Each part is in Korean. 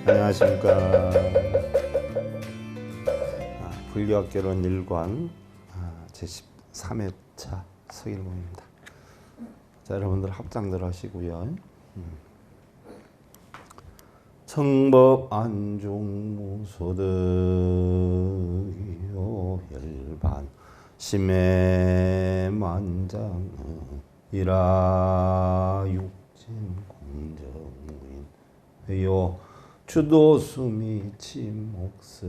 안녕하십니까. 불교학개론 1권 제13회차 서일봉입니다. 자, 여러분들 합장들 하시고요. 청법 안중무소득이요 혈반 심해 만장이라 육진 공정무인 주도수미 침목선이니라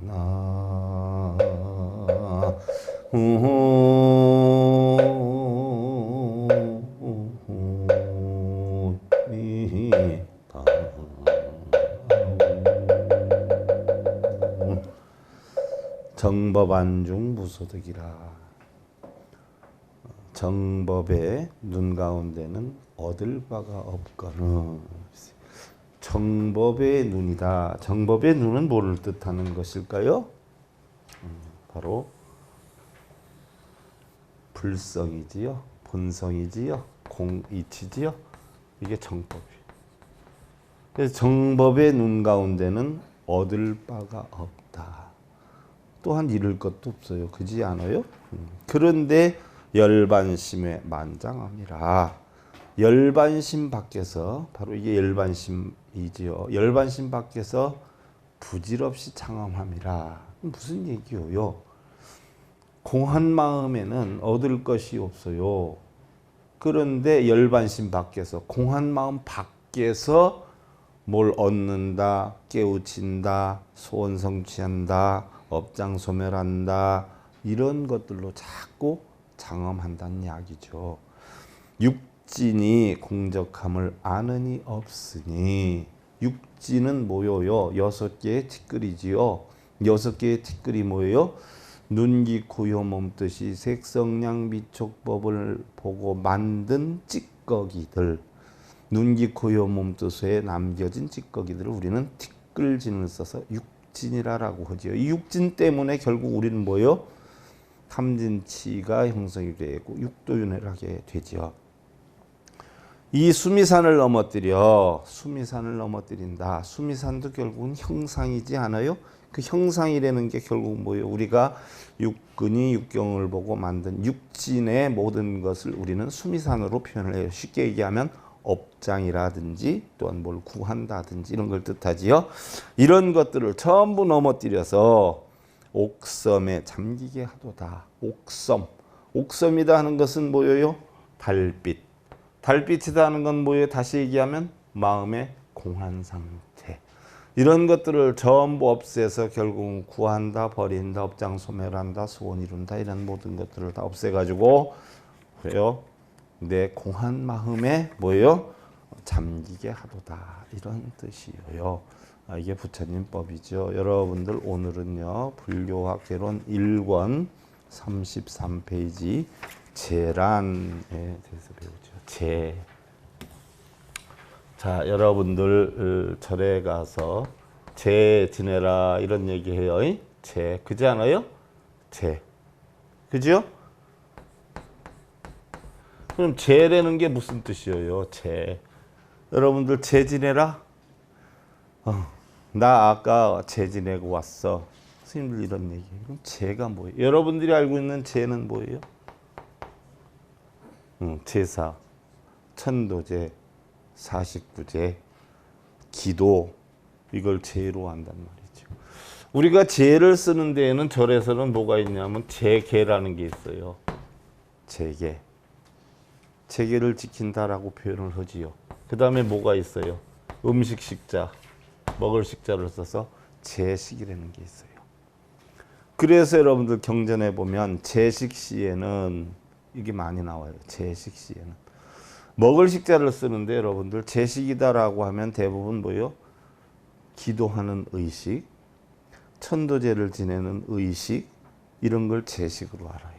나 정법안중 무소득이라. 정법의 눈 가운데는 얻을 바가 없거늘. 정법의 눈이다. 정법의 눈은 뭐를 뜻하는 것일까요? 바로 불성이지요, 본성이지요, 공이치지요. 이게 정법이에요. 그래서 정법의 눈 가운데는 얻을 바가 없다. 또한 잃을 것도 없어요. 그지 않아요? 그런데 열반심에 만장함이라. 열반심 밖에서, 바로 이게 열반심이지요. 열반심 밖에서 부질없이 창엄함이라. 무슨 얘기요? 공한 마음에는 얻을 것이 없어요. 그런데 열반심 밖에서, 공한 마음 밖에서 뭘 얻는다, 깨우친다, 소원 성취한다, 업장 소멸한다, 이런 것들로 자꾸 장엄한다는 이야기죠. 육진이 공적함을 아느니 없으니. 육진은 뭐예요? 6개의 티끌이지요. 6개의 티끌이 뭐예요? 눈기 고요 몸뜻이 색성량 미촉법을 보고 만든 찌꺼기들, 눈기 고요 몸뜻에 남겨진 찌꺼기들을 우리는 티끌진을 써서 육진이라고 하지요. 이 육진 때문에 결국 우리는 뭐예요? 탐진치가 형성이 되고 육도윤회를 하게 되죠. 이 수미산을 넘어뜨린다. 수미산도 결국은 형상이지 않아요? 그 형상이라는 게 결국 뭐예요? 우리가 육근이 육경을 보고 만든 육진의 모든 것을 우리는 수미산으로 표현을 해요. 쉽게 얘기하면 업장이라든지 또한 뭘 구한다든지 이런 걸 뜻하지요. 이런 것들을 전부 넘어뜨려서 옥섬에 잠기게 하도다. 옥섬이다 하는 것은 뭐예요? 달빛. 달빛이다 하는 건 뭐예요? 다시 얘기하면 마음의 공한 상태. 이런 것들을 전부 없애서 결국은 구한다, 버린다, 업장 소멸한다, 소원 이룬다, 이런 모든 것들을 다 없애가지고 그래요? 내 공한 마음에 뭐예요? 잠기게 하도다. 이런 뜻이에요. 이게 부처님 법이죠. 여러분들 오늘은요, 불교학개론 1권 33페이지 제란에 대해서 배우죠. 제. 자, 여러분들 절에 가서 제 지내라 이런 얘기해요. 제. 그지 않아요? 제. 그죠? 그럼 제라는 게 무슨 뜻이에요? 제. 여러분들 제 지내라? 나 아까 제 지내고 왔어. 스님들 이런 얘기. 그럼 제가 뭐예요? 여러분들이 알고 있는 제는 뭐예요? 제사, 천도제, 49제, 기도, 이걸 제로 한단 말이죠. 우리가 제를 쓰는 데에는 절에서는 뭐가 있냐면 제계라는 게 있어요. 제계. 제계를 지킨다라고 표현을 하지요. 그 다음에 뭐가 있어요? 음식 식자, 먹을 식자를 써서 제식이라는 게 있어요. 그래서 여러분들 경전에 보면 제식 시에는 이게 많이 나와요. 제식 시에는 먹을 식자를 쓰는데 여러분들 제식이다라고 하면 대부분 뭐예요? 기도하는 의식, 천도제를 지내는 의식, 이런 걸 제식으로 알아요.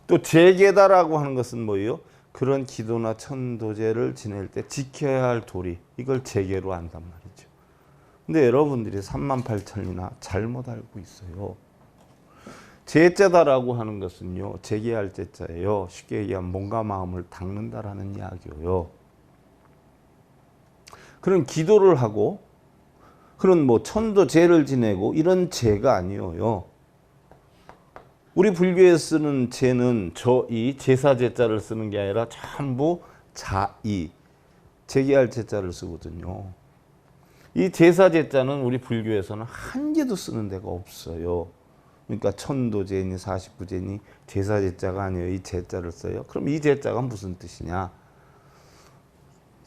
또 제계다라고 하는 것은 뭐예요? 그런 기도나 천도제를 지낼 때 지켜야 할 도리, 이걸 제계로 안단 말이죠. 근데 여러분들이 38,000이나 잘못 알고 있어요. 제자다라고 하는 것은요, 재계할 제자예요. 쉽게 얘기하면 몸과 마음을 닦는다라는 이야기예요. 그런 기도를 하고 그런 뭐 천도제를 지내고 이런 제가 아니에요. 우리 불교에 쓰는 제는 이 제사제자를 쓰는 게 아니라 전부 자이, 재계할 제자를 쓰거든요. 이 제사제자는 우리 불교에서는 한 개도 쓰는 데가 없어요. 그러니까 천도제니 49제니 제사제자가 아니에요. 이 제자를 써요. 그럼 이 제자가 무슨 뜻이냐?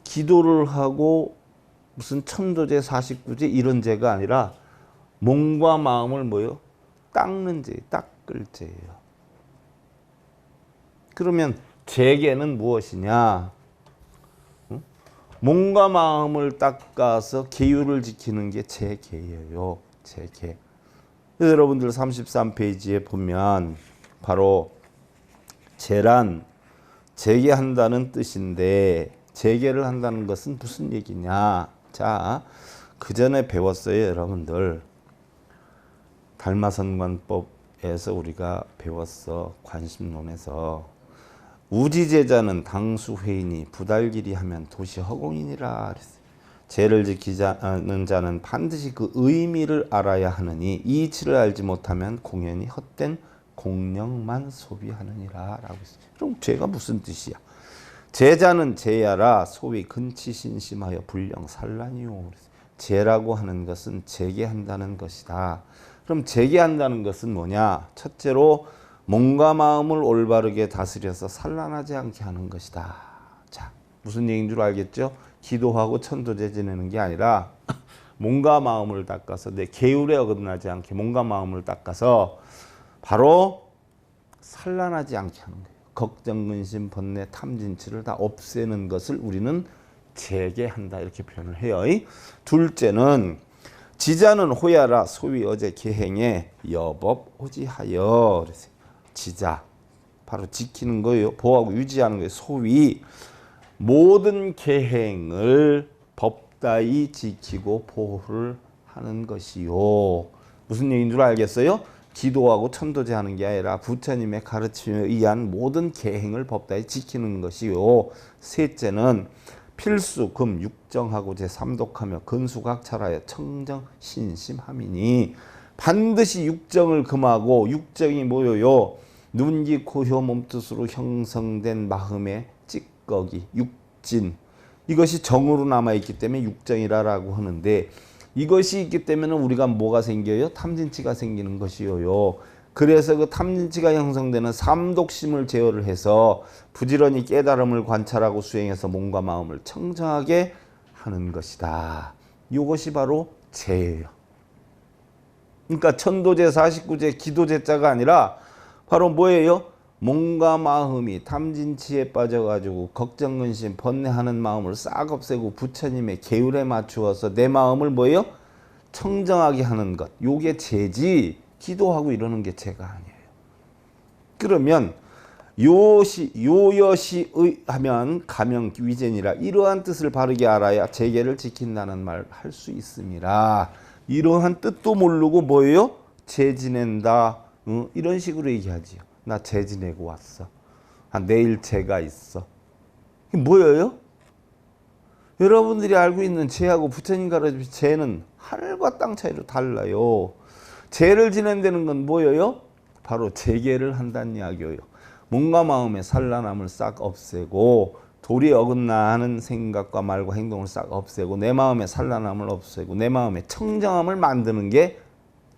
기도를 하고 무슨 천도제 49제 이런 제가 아니라 몸과 마음을 뭐요? 닦는 제, 닦을 제예요. 그러면 재계는 무엇이냐? 몸과 마음을 닦아서 계율을 지키는 게 재계예요. 재계. 그래서 여러분들 33페이지에 보면 바로 재란, 재계한다는 뜻인데 재계를 한다는 것은 무슨 얘기냐? 자, 그 전에 배웠어요, 여러분들. 달마선관법에서 우리가 배웠어. 관심론에서. 우지제자는 당수회의니 부달길이 하면 도시 허공이니라 그랬어요. 죄를 지키자는 자는 반드시 그 의미를 알아야 하느니 이 이치를 알지 못하면 공연히 헛된 공력만 소비하느니라 라고 했어요. 그럼 죄가 무슨 뜻이야? 제자는 제야라 소위 근치신심하여 불령산란이요. 죄라고 하는 것은 재계한다는 것이다. 그럼 재계한다는 것은 뭐냐? 첫째로 몸과 마음을 올바르게 다스려서 산란하지 않게 하는 것이다. 자, 무슨 얘기인 줄 알겠죠? 기도하고 천도제 지내는 게 아니라 몸과 마음을 닦아서 내 계율에 어긋나지 않게 몸과 마음을 닦아서 바로 산란하지 않게 하는 거예요. 걱정, 근심, 번뇌, 탐진치를 다 없애는 것을 우리는 재계한다 이렇게 표현을 해요. 둘째는 지자는 호야라 소위 어제 계행에 여법 호지하여 그랬어요. 지자 바로 지키는 거예요. 보호하고 유지하는 거예요. 소위 모든 계행을 법다이 지키고 보호를 하는 것이요. 무슨 얘기인 줄 알겠어요? 기도하고 천도제 하는 게 아니라 부처님의 가르침에 의한 모든 계행을 법다이 지키는 것이요. 셋째는 필수 금 육정하고 제3독하며 근수각찰하여 청정 신심함이니 반드시 육정을 금하고 육정이 뭐예요? 눈, 귀, 코, 혀, 몸뜻으로 형성된 마음의 찌꺼기, 육진 이것이 정으로 남아있기 때문에 육정이라고 하는데 이것이 있기 때문에 우리가 뭐가 생겨요? 탐진치가 생기는 것이요. 그래서 그 탐진치가 형성되는 삼독심을 제어를 해서 부지런히 깨달음을 관찰하고 수행해서 몸과 마음을 청정하게 하는 것이다. 이것이 바로 재예요. 그러니까 천도제, 49제, 기도제자가 아니라 바로 뭐예요? 몸과 마음이 탐진치에 빠져가지고 걱정, 근심, 번뇌하는 마음을 싹 없애고 부처님의 계율에 맞추어서 내 마음을 뭐예요? 청정하게 하는 것. 요게 죄지 기도하고 이러는 게 죄가 아니에요. 그러면 요여시 하면 가명 위제니라 이러한 뜻을 바르게 알아야 재계를 지킨다는 말 할 수 있습니다. 이러한 뜻도 모르고 뭐예요? 재 지낸다. 이런 식으로 얘기하지요. 나 재 지내고 왔어. 내일 재가 있어. 이게 뭐예요? 여러분들이 알고 있는 재하고 부처님 가르친 재는 하늘과 땅 차이로 달라요. 재를 지낸다는 건 뭐예요? 바로 재계를 한다는 이야기예요. 몸과 마음의 산란함을 싹 없애고 도리에 어긋나는 생각과 말과 행동을 싹 없애고 내 마음의 산란함을 없애고 내 마음의 청정함을 만드는 게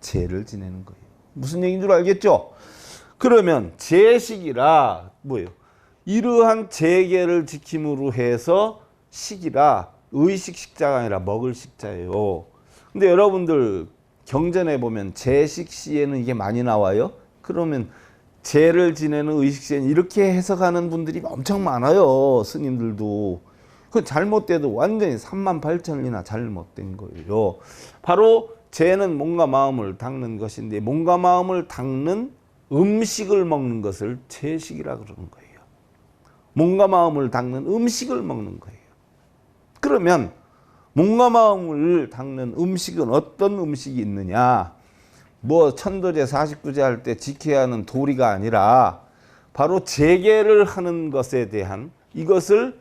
재를 지내는 거예요. 무슨 얘기인 줄 알겠죠? 그러면 재식이라 뭐예요? 이러한 재계를 지킴으로 해서 식이라 의식 식자가 아니라 먹을 식자예요. 근데 여러분들 경전에 보면 재식시에는 이게 많이 나와요. 그러면 재를 지내는 의식시에는 이렇게 해석하는 분들이 엄청 많아요. 스님들도. 그건 잘못돼도 완전히 38,000이나 잘못된 거예요. 바로 재는 몸과 마음을 닦는 것인데 몸과 마음을 닦는 음식을 먹는 것을 재식이라 그러는 거예요. 몸과 마음을 닦는 음식을 먹는 거예요. 그러면 몸과 마음을 닦는 음식은 어떤 음식이 있느냐? 뭐 천도제 49제 할 때 지켜야 하는 도리가 아니라 바로 제계를 하는 것에 대한 이것을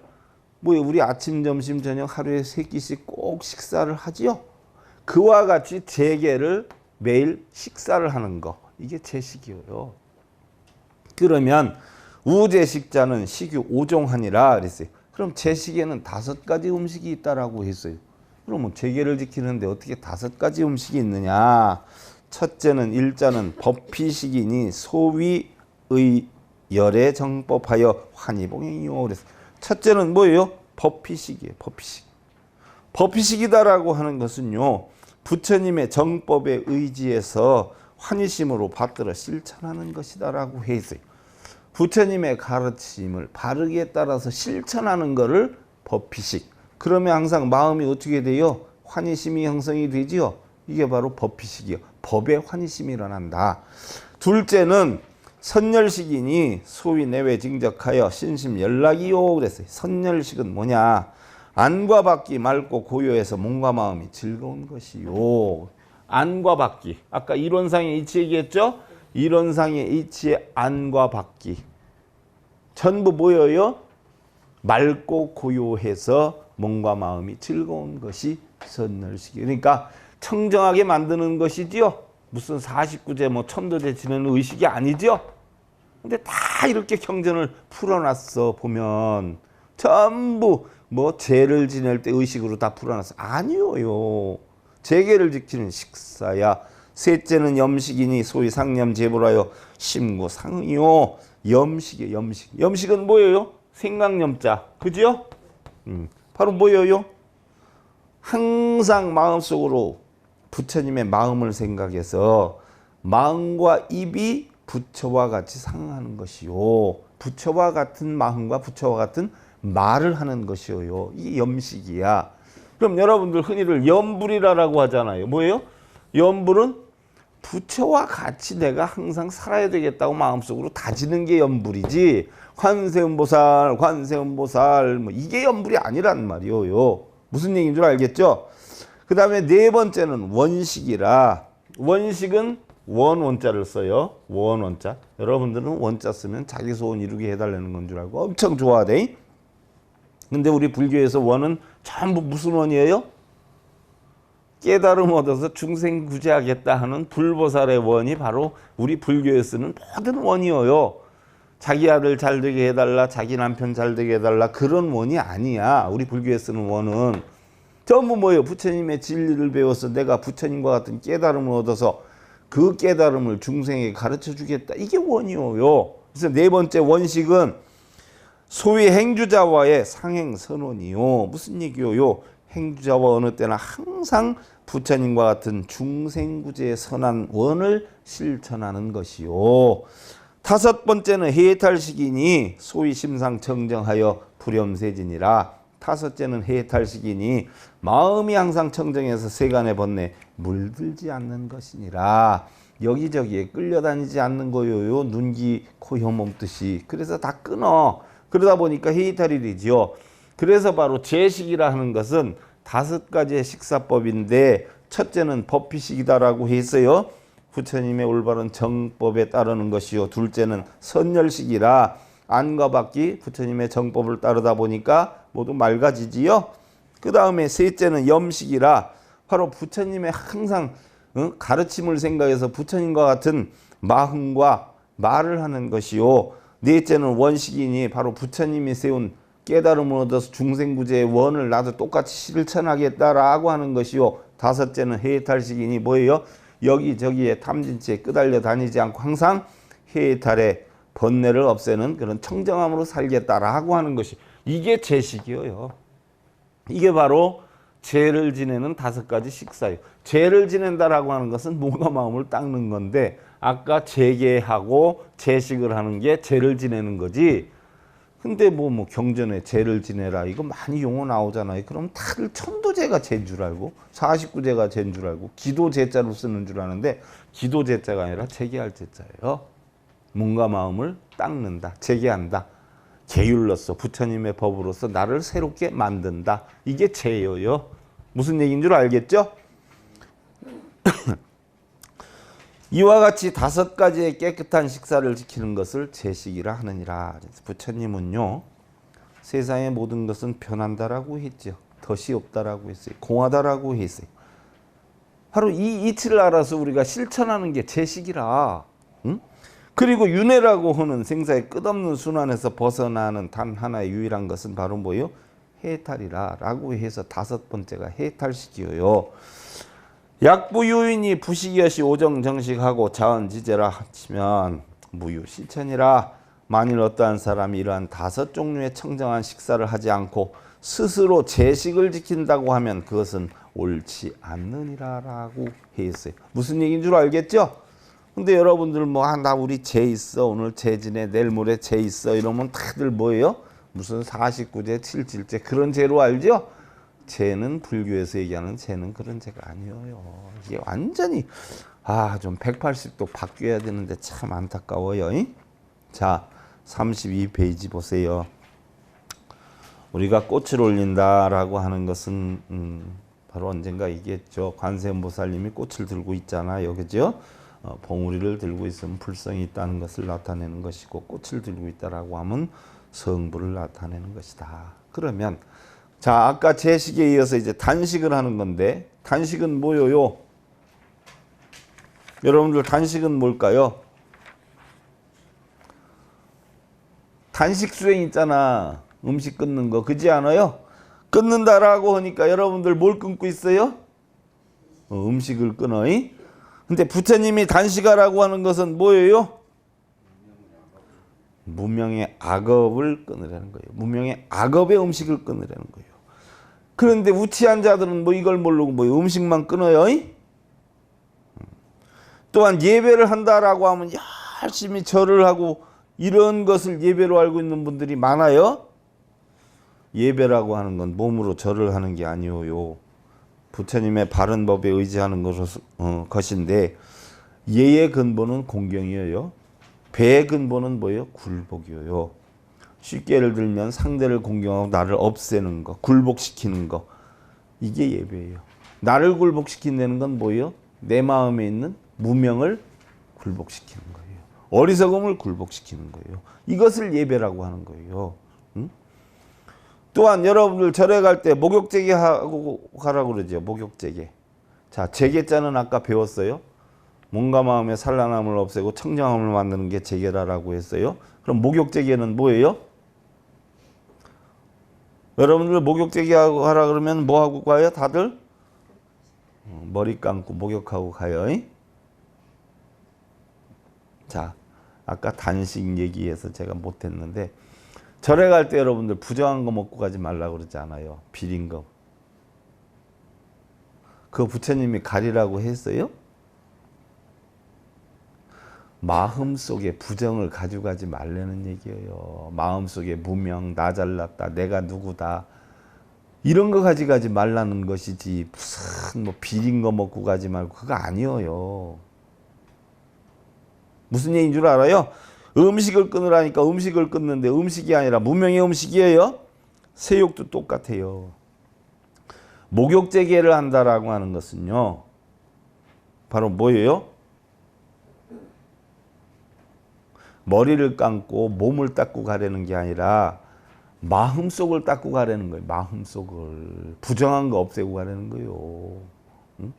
뭐 우리 아침 점심 저녁 하루에 3끼씩 꼭 식사를 하지요. 그와 같이 제계를 매일 식사를 하는 거, 이게 제식이에요. 그러면 우제식자는 식유 5종하니라 그랬어요. 그럼 제식에는 5가지 음식이 있다라고 했어요. 그러면 제계를 지키는데 어떻게 5가지 음식이 있느냐? 첫째는 일자는 법피식이니 소위의 열에 정법하여 환희봉행이요 그랬어요. 첫째는 뭐예요? 법피식이에요. 법피식. 법피식이다라고 하는 것은요, 부처님의 정법에 의지해서 환희심으로 받들어 실천하는 것이다라고 했어요. 부처님의 가르침을 바르게 따라서 실천하는 것을 법피식. 그러면 항상 마음이 어떻게 돼요? 환희심이 형성이 되지요. 이게 바로 법피식이요. 법의 환희심이 일어난다. 둘째는 선열식이니 소위 내외 징적하여 신심 연락이요 그랬어요. 선열식은 뭐냐? 안과 밖이 맑고 고요해서 몸과 마음이 즐거운 것이요. 안과 밖이. 아까 이론상의 이치 얘기했죠? 이론상의 이치의 안과 밖이. 전부 뭐예요? 맑고 고요해서 몸과 마음이 즐거운 것이 선열식이에요. 그러니까 청정하게 만드는 것이지요. 무슨 49제 뭐 천도제 지내는 의식이 아니죠. 근데 다 이렇게 경전을 풀어놨어 보면 전부 뭐 제를 지낼 때 의식으로 다 풀어놨어. 아니요. 제계를 지키는 식사야. 셋째는 염식이니 소위 상념제보라여 심구상이요. 염식이에요. 염식. 염식은 뭐예요? 생각염자. 그죠? 바로 뭐예요? 항상 마음속으로 부처님의 마음을 생각해서 마음과 입이 부처와 같이 상응하는 것이요. 부처와 같은 마음과 부처와 같은 말을 하는 것이요. 이게 염식이야. 그럼 여러분들 흔히들 염불이라고 하잖아요. 뭐예요? 염불은 부처와 같이 내가 항상 살아야 되겠다고 마음속으로 다지는 게 염불이지. 관세음보살, 관세음보살 뭐 이게 염불이 아니란 말이에요. 무슨 얘기인 줄 알겠죠? 그 다음에 네 번째는 원식이라. 원식은 원자를 써요. 원자. 여러분들은 원자 쓰면 자기 소원 이루게 해달라는 건 줄 알고 엄청 좋아하대. 근데 우리 불교에서 원은 전부 무슨 원이에요? 깨달음 얻어서 중생 구제하겠다 하는 불보살의 원이 바로 우리 불교에 쓰는 모든 원이에요. 자기 아들 잘 되게 해달라, 자기 남편 잘 되게 해달라, 그런 원이 아니야. 우리 불교에 쓰는 원은 전부 뭐예요? 부처님의 진리를 배워서 내가 부처님과 같은 깨달음을 얻어서 그 깨달음을 중생에게 가르쳐 주겠다. 이게 원이에요. 그래서 네 번째 원식은 소위 행주자와의 상행선원이요. 무슨 얘기요? 행주자와 어느 때나 항상 부처님과 같은 중생구제의 선한 원을 실천하는 것이요. 다섯 번째는 해탈식이니 소위 심상청정하여 불염세진이라. 다섯째는 해탈식이니 마음이 항상 청정해서 세간의 번뇌 물들지 않는 것이니라. 여기저기에 끌려다니지 않는 거요. 눈기 코 혀몸듯이. 그래서 다 끊어. 그러다 보니까 해탈이 되지요. 그래서 바로 제식이라 하는 것은 5가지의 식사법인데 첫째는 법피식이다라고 했어요. 부처님의 올바른 정법에 따르는 것이요. 둘째는 선열식이라 안과 밖이 부처님의 정법을 따르다 보니까 모두 맑아지지요. 그 다음에 셋째는 염식이라 바로 부처님의 항상 가르침을 생각해서 부처님과 같은 마음과 말을 하는 것이요. 넷째는 원식이니 바로 부처님이 세운 깨달음을 얻어서 중생구제의 원을 나도 똑같이 실천하겠다라고 하는 것이요. 다섯째는 해탈식이니 뭐예요? 여기저기에 탐진치에 끄달려 다니지 않고 항상 해탈의 번뇌를 없애는 그런 청정함으로 살겠다라고 하는 것이, 이게 제식이에요. 이게 바로 죄를 지내는 5가지 식사예요. 죄를 지낸다라고 하는 것은 몸과 마음을 닦는 건데 아까 제계하고 제식을 하는 게 죄를 지내는 거지. 근데 뭐 경전에 죄를 지내라 이거 많이 용어 나오잖아요. 그럼 다들 천도제가 죄인 줄 알고 49제가 죄인 줄 알고 기도 제자로 쓰는 줄 아는데 기도 제자가 아니라 제계할 제자예요. 몸과 마음을 닦는다, 제계한다. 계율로서 부처님의 법으로서 나를 새롭게 만든다. 이게 죄예요. 무슨 얘기인 줄 알겠죠? 이와 같이 5가지의 깨끗한 식사를 지키는 것을 제식이라 하느니라. 부처님은요, 세상의 모든 것은 변한다라고 했죠. 덫이 없다라고 했어요. 공하다라고 했어요. 바로 이 이치를 알아서 우리가 실천하는 게 제식이라. 응? 그리고 윤회라고 하는 생사의 끝없는 순환에서 벗어나는 단 하나의 유일한 것은 바로 뭐요? 해탈이라 라고 해서 5번째가 해탈식이에요. 약부유인이 부식이여시 오정정식하고 자언지제라 하시면 무유실천이라. 만일 어떠한 사람이 이러한 5종류의 청정한 식사를 하지 않고 스스로 제식을 지킨다고 하면 그것은 옳지 않느니라 라고 했어요. 무슨 얘기인 줄 알겠죠? 근데 여러분들 나 우리 제 있어, 오늘 제 지내, 내일 모레 제 있어 이러면 다들 뭐예요? 무슨 49제, 77제 그런 제로 알죠? 제는 불교에서 얘기하는 제는 그런 제가 아니에요. 이게 완전히 좀 180도 바뀌어야 되는데 참 안타까워요. 자, 32페이지 보세요. 우리가 꽃을 올린다라고 하는 것은 바로 언젠가 얘기했죠. 관세음보살님이 꽃을 들고 있잖아요. 그죠? 봉우리를 들고 있으면 불성이 있다는 것을 나타내는 것이고, 꽃을 들고 있다라고 하면 성부를 나타내는 것이다. 그러면 자, 아까 제식에 이어서 이제 단식을 하는 건데, 단식은 뭐예요? 여러분들 단식은 뭘까요? 단식 수행 있잖아. 음식 끊는 거. 그지 않아요? 끊는다라고 하니까 여러분들 뭘 끊고 있어요? 음식을 끊어. 근데 부처님이 단식하라고 하는 것은 뭐예요? 무명의 악업을 끊으라는 거예요. 무명의 악업의 음식을 끊으라는 거예요. 그런데 우치한 자들은 이걸 모르고 음식만 끊어요. 또한 예배를 한다라고 하면 열심히 절을 하고 이런 것을 예배로 알고 있는 분들이 많아요. 예배라고 하는 건 몸으로 절을 하는 게 아니에요. 부처님의 바른 법에 의지하는 것인데, 예의 근본은 공경이에요. 배의 근본은 뭐예요? 굴복이에요. 쉽게 예를 들면 상대를 공경하고 나를 없애는 거, 굴복시키는 거, 이게 예배예요. 나를 굴복시킨다는 건 뭐예요? 내 마음에 있는 무명을 굴복시키는 거예요. 어리석음을 굴복시키는 거예요. 이것을 예배라고 하는 거예요. 응? 또한 여러분들 절에 갈 때 목욕제계 하고 가라고 그러죠. 목욕제계. 자, 제계자는 아까 배웠어요. 몸과 마음의 산란함을 없애고 청정함을 만드는 게 제계라고 했어요. 그럼 목욕제계는 뭐예요? 여러분들 목욕제계 하라 그러면 뭐 하고 가요? 다들? 머리 감고 목욕하고 가요. 자, 아까 단식 얘기해서 제가 못했는데, 절에 갈 때 여러분들 부정한 거 먹고 가지 말라고 그러지 않아요? 비린 거. 그거 부처님이 가리라고 했어요? 마음속에 부정을 가져가지 말라는 얘기예요. 마음속에 무명, 나 잘났다, 내가 누구다, 이런 거 가져가지 말라는 것이지, 무슨 비린 거 먹고 가지 말고, 그거 아니에요. 무슨 얘기인 줄 알아요? 음식을 끊으라니까 음식을 끊는데 음식이 아니라 무명의 음식이에요. 세욕도 똑같아요. 목욕제계를 한다라고 하는 것은요, 바로 뭐예요? 머리를 감고 몸을 닦고 가려는 게 아니라 마음속을 닦고 가려는 거예요. 마음속을. 부정한 거 없애고 가려는 거예요. 응?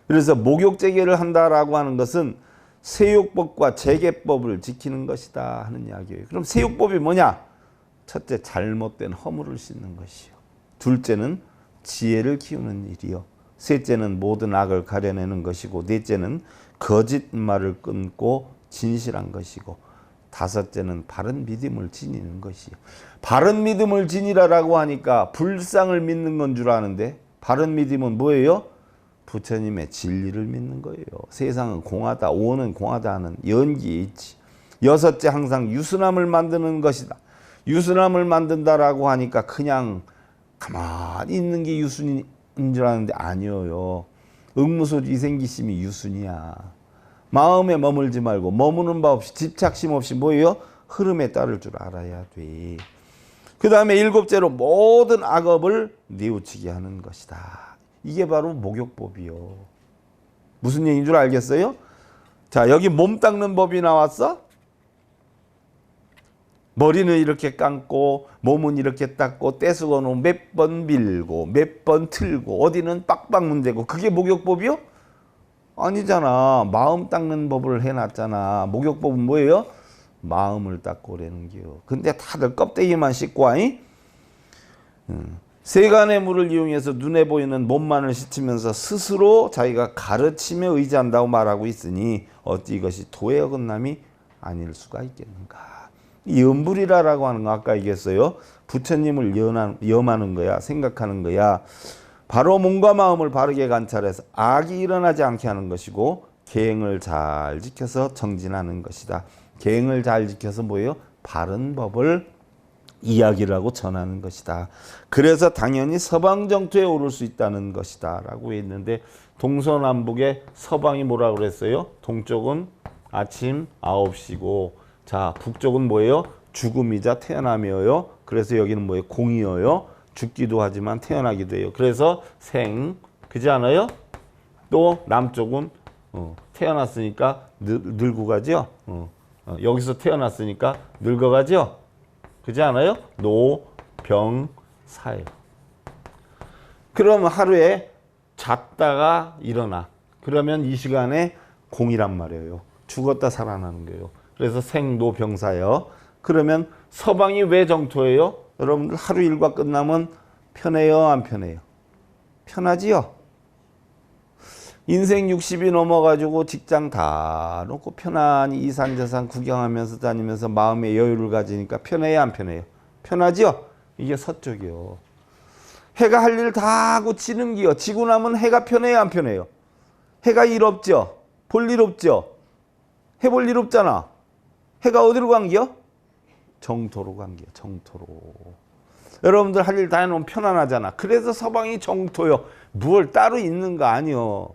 그래서 목욕제계를 한다라고 하는 것은 세욕법과 제계법을 지키는 것이다 하는 이야기예요. 그럼 세욕법이 뭐냐? 첫째, 잘못된 허물을 씻는 것이요. 둘째는 지혜를 키우는 일이요. 셋째는 모든 악을 가려내는 것이고, 넷째는 거짓말을 끊고 진실한 것이고, 다섯째는 바른 믿음을 지니는 것이요. 바른 믿음을 지니라라고 하니까 불상을 믿는 건 줄 아는데, 바른 믿음은 뭐예요? 부처님의 진리를 믿는 거예요. 세상은 공하다, 오는 공하다 하는 연기에 있지. 여섯째, 항상 유순함을 만드는 것이다. 유순함을 만든다라고 하니까 그냥 가만히 있는 게 유순인 줄 아는데 아니에요. 응무소지 생기심이 유순이야. 마음에 머물지 말고 머무는 바 없이 집착심 없이 뭐예요? 흐름에 따를 줄 알아야 돼. 그 다음에 일곱째로 모든 악업을 뉘우치게 하는 것이다. 이게 바로 목욕법이요. 무슨 얘기인 줄 알겠어요? 자, 여기 몸 닦는 법이 나왔어? 머리는 이렇게 감고 몸은 이렇게 닦고 떼수건은 몇 번 밀고 몇 번 틀고 어디는 빡빡 문대고 그게 목욕법이요? 아니잖아. 마음 닦는 법을 해놨잖아. 목욕법은 뭐예요? 마음을 닦고 그러는 게요. 근데 다들 껍데기만 씻고 아니? 세간의 물을 이용해서 눈에 보이는 몸만을 씻으면서 스스로 자기가 가르치며 의지한다고 말하고 있으니 어찌 이것이 도의 어긋남이 아닐 수가 있겠는가. 염불이라고 하는 거 아까 얘기했어요. 부처님을 염하는 거야. 생각하는 거야. 바로 몸과 마음을 바르게 관찰해서 악이 일어나지 않게 하는 것이고 계행을 잘 지켜서 정진하는 것이다. 계행을 잘 지켜서 뭐예요? 바른 법을 이야기를 하고 전하는 것이다. 그래서 당연히 서방 정토에 오를 수 있다는 것이다 라고 했는데 동서남북의 서방이 뭐라고 그랬어요? 동쪽은 아침 9시고 자 북쪽은 뭐예요? 죽음이자 태어남이에요. 그래서 여기는 뭐예요? 공이에요. 죽기도 하지만 태어나기도 해요. 그래서 생 그지 않아요? 또 남쪽은 태어났으니까 늙고 가죠. 여기서 태어났으니까 늙어가죠. 그지 않아요? 노, 병, 사예요. 그럼 하루에 잤다가 일어나. 그러면 이 시간에 공이란 말이에요. 죽었다 살아나는 거예요. 그래서 생, 노, 병, 사예요. 그러면 서방이 왜 정토예요? 여러분들 하루 일과 끝나면 편해요? 안 편해요? 편하지요? 인생 60이 넘어가지고 직장 다 놓고 편안히 이산저산 구경하면서 다니면서 마음의 여유를 가지니까 편해요? 안 편해요? 편하지요? 이게 서쪽이요. 해가 할 일 다 하고 지는 기요. 지고 나면 해가 편해요? 안 편해요? 해가 일 없죠? 볼 일 없죠? 해볼 일 없잖아. 해가 어디로 간 기요? 정토로 간 기요. 정토로. 여러분들 할 일 다 해놓으면 편안하잖아. 그래서 서방이 정토요. 뭘 따로 있는 거 아니요.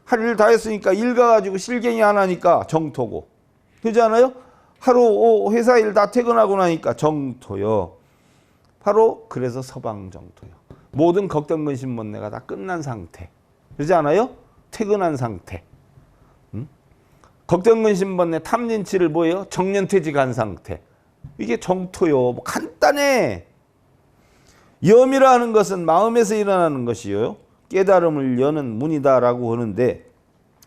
할 일 다 했으니까 일 가가지고 실갱이 하나니까 정토고. 그렇지 않아요? 하루 회사 일 다 퇴근하고 나니까 정토요. 바로 그래서 서방 정토요. 모든 걱정 근심 번뇌가 다 끝난 상태. 그렇지 않아요? 퇴근한 상태. 걱정 근심 번뇌 탐진치를 뭐예요? 정년퇴직한 상태. 이게 정토요. 뭐 간단해. 염이라는 것은 마음에서 일어나는 것이요. 깨달음을 여는 문이다라고 하는데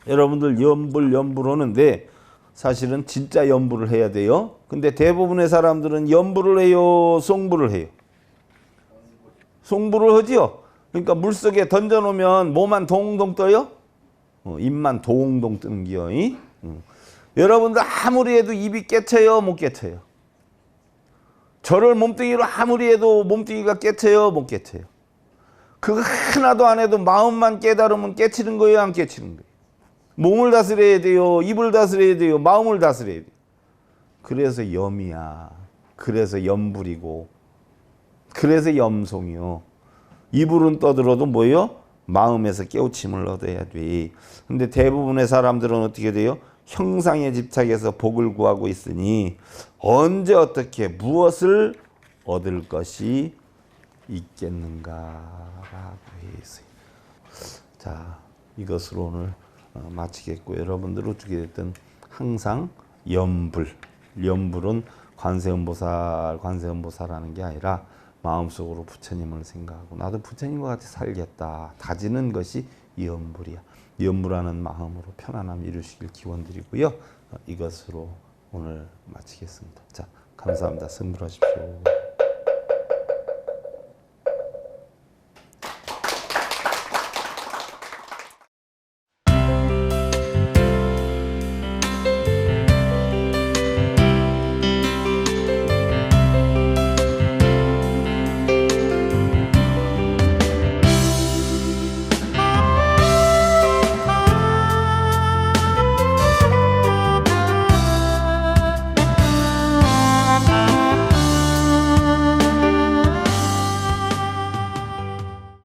여러분들 염불 하는데 사실은 진짜 염불을 해야 돼요. 근데 대부분의 사람들은 염불을 해요? 송불을 해요? 송불을 하지요. 그러니까 물속에 던져놓으면 뭐만 동동 떠요? 입만 동동 뜨는 기요. 여러분들 아무리 해도 입이 깨쳐요? 못 깨쳐요? 저를 몸뚱이로 아무리 해도 몸뚱이가 깨쳐요? 못 깨쳐요? 그거 하나도 안 해도 마음만 깨달으면 깨치는 거예요? 안 깨치는 거예요? 몸을 다스려야 돼요? 입을 다스려야 돼요? 마음을 다스려야 돼요? 그래서 염이야. 그래서 염불이고 그래서 염송이요. 입으로는 떠들어도 뭐예요? 마음에서 깨우침을 얻어야 돼. 근데 대부분의 사람들은 어떻게 돼요? 형상에 집착해서 복을 구하고 있으니 언제 어떻게 무엇을 얻을 것이 있겠는가라고 했어요. 자, 이것으로 오늘 마치겠고 여러분들 어떻게 됐든 항상 염불은 관세음보살하는 게 아니라 마음속으로 부처님을 생각하고 나도 부처님과 같이 살겠다 다지는 것이 염불이야. 염불하는 마음으로 편안함 이루시길 기원드리고요. 이것으로 오늘 마치겠습니다. 자, 감사합니다. 승불하십시오.